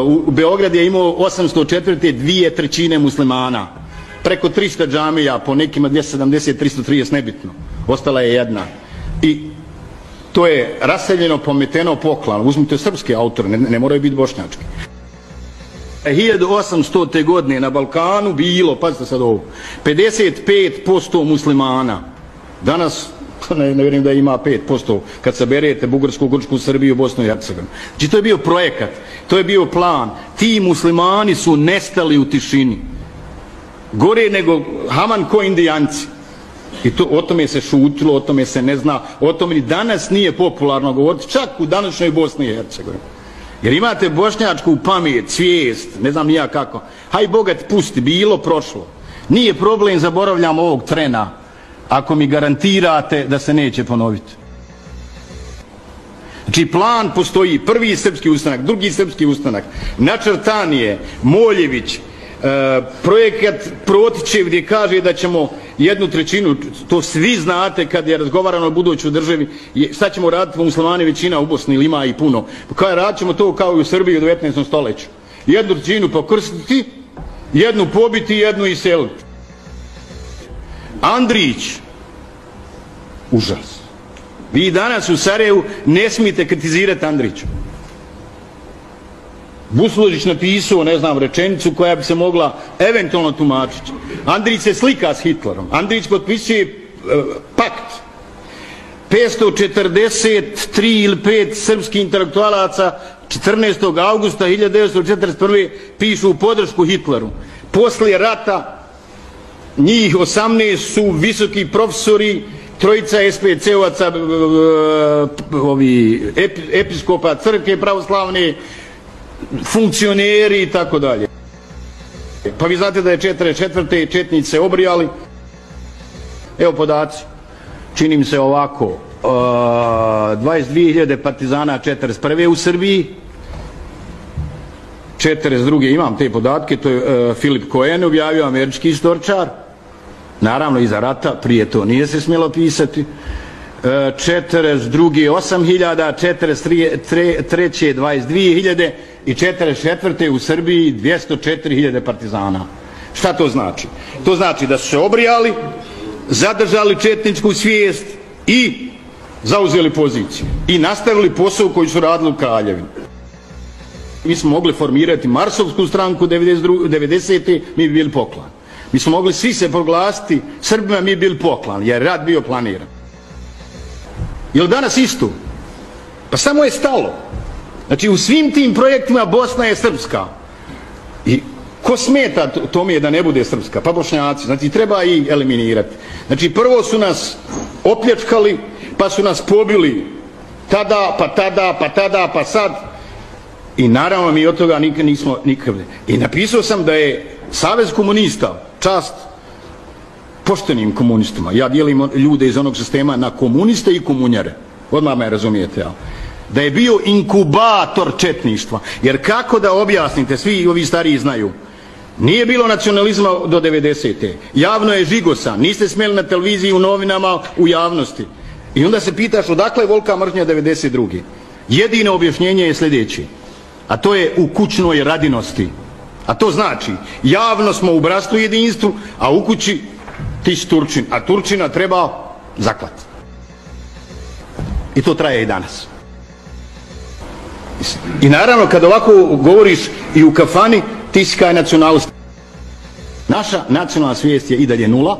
u Beograd je imao 804. 2/3 muslimana. Preko 300 džamija, po nekima 270, 330, nebitno. Ostala je jedna. I to je raseljeno, pometeno, poklano. Uzmite srpske autore, ne moraju biti bošnjački. 1800. godine na Balkanu bilo, pazite sad ovo, 55% muslimana. Danas ne vjerujem da ima 5% kad saberete Bugarsku, Grčku, Srbiju, Bosnu i Hercegovinu. Znači to je bio projekat, to je bio plan. Ti muslimani su nestali u tišini. Gore nego Haman ko Indijanci. I o tome se šutilo, o tome se ne zna, o tome ni danas nije popularno govoriti, čak u današnjoj Bosni i Hercegovini. Jer imate bošnjačku pamet, svijest, ne znam ni ja kako. Haj Boga ti pusti, bilo, prošlo. Nije problem, zaboravljam ovog trena, ako mi garantirate da se neće ponoviti. Znači plan postoji, prvi srpski ustanak, drugi srpski ustanak, načrtan je Moljević, projekat Protićev gdje kaže da ćemo 1/3, to svi znate kad je razgovarano o budućoj državi, sad ćemo raditi po muslimani, većina u Bosni ili ima i puno, kada radit ćemo to kao i u Srbiji u 19. stoljeću, 1/3 pokrstiti, 1 pobiti, 1 iseliti. Andrić, užas. Vi danas u Sarajevu ne smijete kritizirati Andrića. Busložić napisao, ne znam, rečenicu koja bi se mogla eventualno tumačiti. Andrić se slika s Hitlerom. Andrić potpisuje pakt. 543 ili 5 srpskih intelektualaca 14. augusta 1941. pišu u podršku Hitleru. Poslije rata njih 18 su visoki profesori, 3 SPC-ovaca, episkopa crkve pravoslavne, funkcioneri i tako dalje. Pa vi znate da je 44. četnici se obrijali. Evo podaci. Čini mi se ovako. 22.000 partizana 41. u Srbiji. 42. imam te podatke, to je Filip Cohen objavio, američki istoričar. Naravno iza rata, prije to nije se smjelo pisati. 42. 8.000, 43. 22.000 i 44. u Srbiji 204.000 partizana. Šta to znači? To znači da su se obrijali, zadržali četničku svijest i zauzeli poziciju. I nastavili posao koji su radili u Kraljevini. Mi smo mogli formirati Marsovsku stranku 90. mi bi bili poklan. Mi smo mogli svi se proglasiti Srbima, mi bi bili poklan, jer rad bio planiran. Je li danas isto? Pa samo je stalo. Znači u svim tim projektima Bosna je srpska. I ko smeta tome da ne bude srpska? Pa Bošnjaci. Znači treba ih eliminirati. Znači prvo su nas opljačkali, pa su nas pobili tada, pa sad. I naravno mi od toga nismo nikad. I napisao sam da je Savez komunista, čast poštenim komunistima, ja dijelim ljude iz onog sistema na komuniste i komunjare, odmah me razumijete, da je bio inkubator četništva, jer kako da objasnite, svi ovi stariji znaju, nije bilo nacionalizma do 90. Javno je žigosan, niste smjeli na televiziji, u novinama, u javnosti. I onda se pitaš odakle je volka mržnja 92. Jedino objašnjenje je sljedeće, a to je u kućnoj radinosti. A to znači, javno smo u bratstvu i jedinstvu, a u kući ti si Turčin, a Turčina treba zaklati. I to traje i danas. I naravno, kad ovako govoriš i u kafani, ti si kaj nacionalist. Naša nacionalna svijest je i dalje 0,